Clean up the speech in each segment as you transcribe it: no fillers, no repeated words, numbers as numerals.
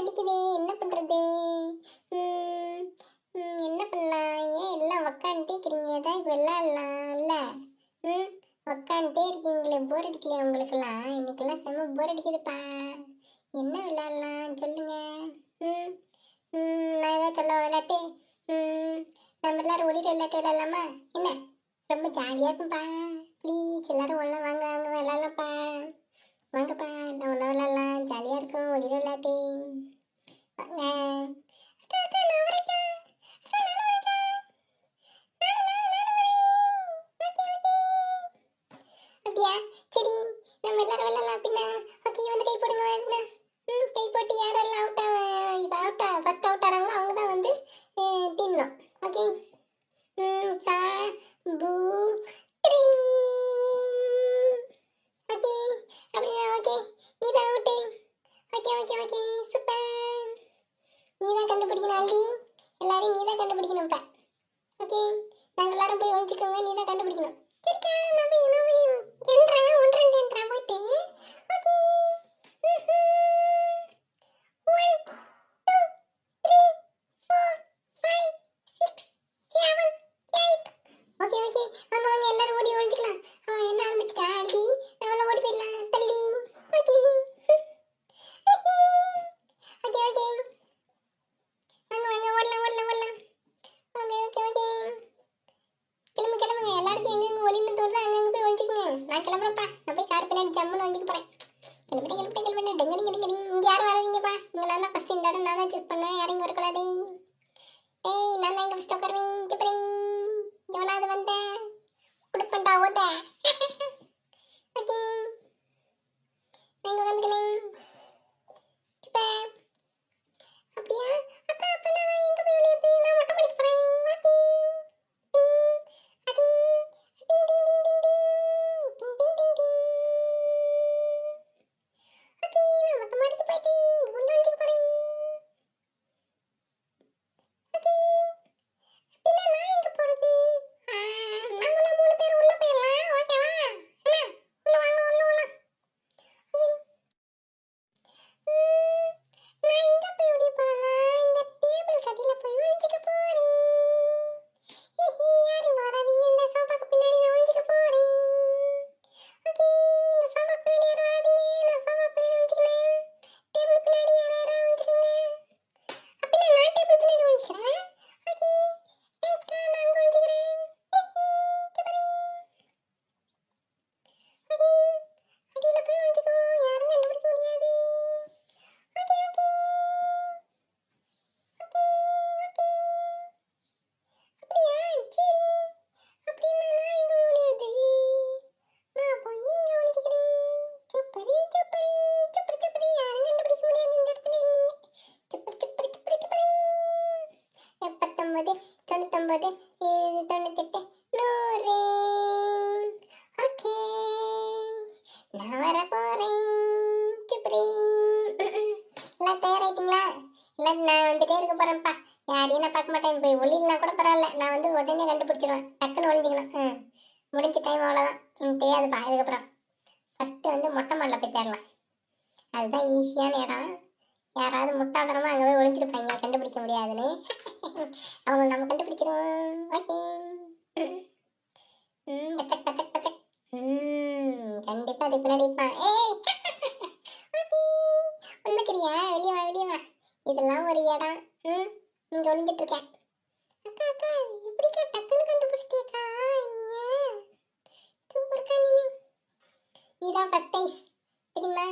அடிக்குதே, என்ன பண்ணுறது? என்ன பண்ணலாம்? ஏன் எல்லாம் உக்காந்துட்டே இருக்கிறீங்க? ஏதாவது விளாட்லாம்ல? ம் உக்காந்துட்டே இருக்கீங்களே, போர் அடிக்கலையா உங்களுக்கெல்லாம்? இன்னைக்கெல்லாம் செம்ம போர் அடிக்குதுப்பா. என்ன விளாட்லாம் சொல்லுங்க. ம் நான் ஏதாவது சொல்ல விளையாட்டு? நம்ம எல்லாரும் ஒளிர விளையாட்டு விளையாடலாமா? என்ன ரொம்ப ஜாலியாக இருக்கும்ப்பா. ப்ளீஸ் எல்லாரும் ஒன்றா வாங்க வாங்க விளாட்லாம்ப்பா. வாங்கப்பா, நான் ஒன்றா விளாட்லாம். ஜாலியாக இருக்கும் ஒளிர விளையாட்டு. வாங்க. அக்கா அக்கா நான் வரேன்க்கா. அக்கா நானும் வரேன்க்கா. நானும் வரேன். Okay okay. அப்படியா? சரி, நம்ம எல்லாரும் விளாட்லாம் அப்படின்னா. ஓகே, வந்து கை போடுங்க அப்படின்னா. கை போட்டு யாரெல்லாம் ஃபர்ஸ்ட் அவுட் ஆகிறாங்களோ அவங்க தான் வந்து தின்னணும். ஓகே. சா பூ த்ரீ. ஓகே அப்படின்னா ஓகே, நீ தான் out. Okay okay okay, super. நீ தான் கண்டுபிடிக்கணும் அள்ளி. எல்லாரையும் நீ தான் கண்டுபிடிக்கணும் இப்போ. ஓகே, நாங்கள் எல்லாரும் போய் ஒழிச்சிக்கோங்க. நீ தான் கண்டுபிடிக்கணும். சரிக்கா, நான் போய் ஒன்றரை போயிட்டு. ஓகே. 1 2 3 4 5 6 7 8. ஓகே ஓகே, வாங்க வாங்க எல்லாரும் ஓடி ஒழிச்சிக்கலாம். என்ன ஆரம்பிச்சிட்டா அள்ளி? நம்மள ஓடி போயிடலாம் தள்ளி. ஓகே ஓகே ஓகே, வாங்க வாங்க ஓடலாம் ஓடலாம் ஓடலாம். ஓகே ஓகே ஓகே, கிளம்புங்க எல்லாருக்கும் எங்கெங்க ஒளின்னு தோணுதோ அங்கங்கே போய் ஒழிச்சிக்கோங்க. நான் கிளம்புறேன்ப்பா. நான் போய் கார் பின்னாடி ஜம்முன்னு ஒழிஞ்சிக்க போகிறேன். கிளம்பிட்டேன் டெங்க. இங்கே யாரும் வராதீங்கப்பா. இங்கே நான் தான் ஃபஸ்ட்டு, இந்த இடம் நான் தான் சூஸ் பண்ணேன். யாரும் இங்கே வரக்கூடாது. நான் தான் இங்கே ஃபஸ்ட்டு உட்காருவேன். சூப்பரிங். எவனாவது வந்த கொடுப்பேன்டா ஓத. ஓகே, நான் வந்துக்கிறேன். சூப்பர். அப்படியா அக்கா? அப்போ நான் எங்கே போய் விளையாடுறது? நான் மொட்டை மாடிக்கு போகிறேன். ஓகே. தொண்ணூத்தொம்பது 98 100. ஓகே, நான் வர போகிறேன். எல்லாம் தயாராகிட்டீங்களா? எல்லாம் நான் வந்துட்டே இருக்க போகிறேன்ப்பா. யாரையும் நான் பார்க்க மாட்டேன். போய் ஒளியிலாம் கூட பரவாயில்ல, நான் வந்து உடனே கண்டுபிடிச்சிடுவேன். டக்குன்னு ஒழிஞ்சிக்கணும். முடிஞ்ச டைம் அவ்வளோதான். எனக்கு தெரியாதுப்பா. அதுக்கப்புறம் ஃபஸ்ட்டு வந்து மொட்டை மாடலில் போய் தேடலாம். அதுதான் ஈஸியான இடம். யாராவது முட்டாள்தனமாக அங்கே போய் ஒழிஞ்சிருப்பாங்க கண்டுபிடிக்க முடியாதுன்னு. அவங்க நம்ம கண்டுபிடிச்சிருவோம். ஓகே. பச்சக் பச்சக் பச்சக். கண்டிப்பாக அதுக்கு பின்னாடி இருப்பான். உள்ளக்கிறியா? வெளியே வா. இதெல்லாம் ஒரு இடம். இங்கே ஒழிஞ்சிட்டு இருக்கேன். அக்கா அக்கா, எப்படிக்கா டக்குன்னு கண்டுபிடிச்சிட்டியக்கா? சூப்பர்க்கா. நீதான் ஃபர்ஸ்ட் ப்ரைஸ் தெரியுமா?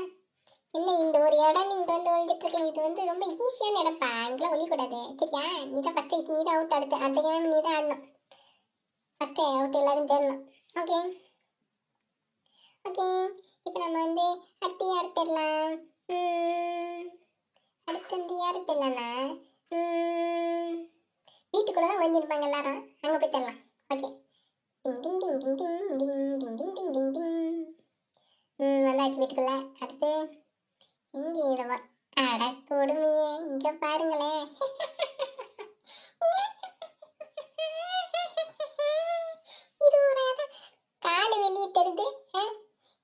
என்ன இந்த ஒரு இடம் நீங்கள் வந்து ஒழிஞ்சிட்ருக்கேன். இது வந்து ரொம்ப ஈஸியான இடம்ப்பா. இங்கெல்லாம் ஒழிக்கூடாது சரியா? நீ தான் ஃபஸ்ட் ப்ரைஸ். நீ தான் அவுட். அடுத்த கேம் நீ தான் ஆடணும். ஃபஸ்ட்டு அவுட் எல்லாரும் தேடணும். ஓகே ஓகே, இப்போ நம்ம வந்து அடுத்து யார் தேடலாம்? அடுத்து வந்து யார் தேடலாம்னா வீட்டுக்குள்ளே தான் ஒழிஞ்சிருப்பாங்க எல்லாரும். அங்கே போய் தேடலாம். ஓகே. டிங் டிங் டிங் டிங் டிங் டிங் டிங் டிங் டிங் டிங். வந்தாச்சு வீட்டுக்குள்ளே. அடுத்து இங்கே இரவா. அட கொடுமையே, இங்கே பாருங்களேன். இது ஒரு இடம். காலு வெளியே தெரியுது.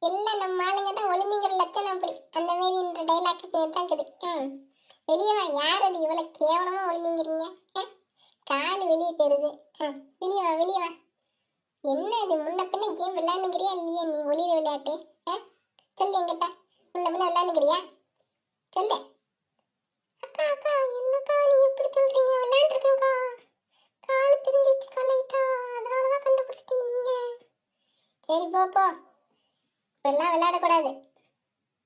எல்லாம் நம்ம ஆளுங்க தான் ஒளிஞ்சுங்கிற லட்சணம். அப்படி அந்த மாரி இந்த டைலாக் தான் இருக்குது. வெளியே வா. யார் அது இவ்வளோ கேவலமா ஒளிஞ்சிங்கிறீங்க? கால் வெளியே தெரியுது. வெளியே வா, வெளியே வா. என்ன இது, முன்ன பின்ன கேம் விளையாண்டுக்கிறியா இல்லையா நீ? ஒளிர விளையாட்டு சொல்லு என்கிட்ட. முன்ன பின்ன விளையாண்டுக்கிறியா சொல்லு. அக்கா அக்கா, என்னக்கா நீங்க எப்படி சொல்றீங்க? விளையாண்டுருக்கேன்க்கா. கால் திரும்பிச்சுக்கா லைட்டா, அதனால தான் கண்டுபிடிச்சிட்டீங்க நீங்க. சரி போ போ, இப்பெல்லாம் விளையாடக்கூடாது,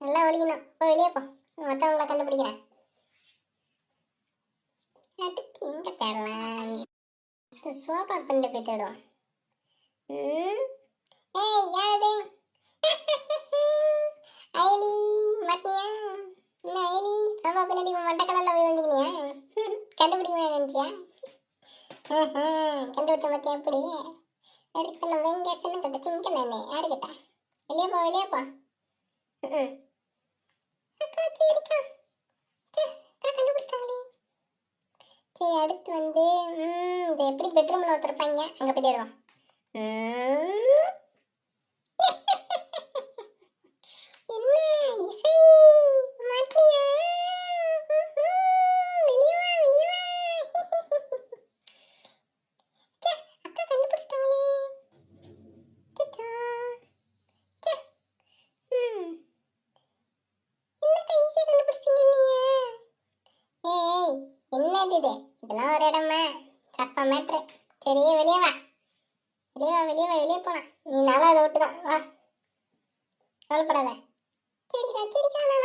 நல்லா ஒழிக்கணும். போ வெளியே போ, மற்றவங்கள கண்டுபிடிக்கிறேன். அடுத்து எங்கே தேடலாம்? சோஃபா கொண்டு போய் தேடுவோம். ஏய் யாரது? ஐலி மாட்டினியா? என்ன ஐலி, சோஃபா பின்னாடி மட்டை கலரில் போய் வந்துக்கினியா? கண்டுபிடிக்க நினச்சியா? கண்டுபிடிச்ச பார்த்தியா எப்படி? அதுக்கு நம்ம வெங்கேசன்னு கிட்ட திங்க நானே. யாரு கிட்ட? வெளியே போ, வெளியே போ. அக்கா சரிக்கா. அக்கா கண்டுபிடிச்சிட்டாங்களே. சரி அடுத்து வந்து இது எப்படி பெட்ரூமில் ஒருத்தர் இருப்பாங்க, அங்கே போய் தேடுவோம். என்ன இசை மாட்டியா? வெளியே வா, வெளியே வா. அக்கா கண்டுபிடிச்சிட்டாங்களே. என்னக்கா ஈஸியாக கண்டுபிடிச்சிட்டீங்க நீ? ஏய் என்னது இது? இதெல்லாம் ஒரு இடமா? சப்பா மேட்ரு. சரி வெளியே வா, வெளியே வா, வெளியே வா. வெளியே போலாம், நீ நல்லா அதை விட்டு தான் வா, கவலைப்படாத. சரிக்கா சரிக்கா, நான்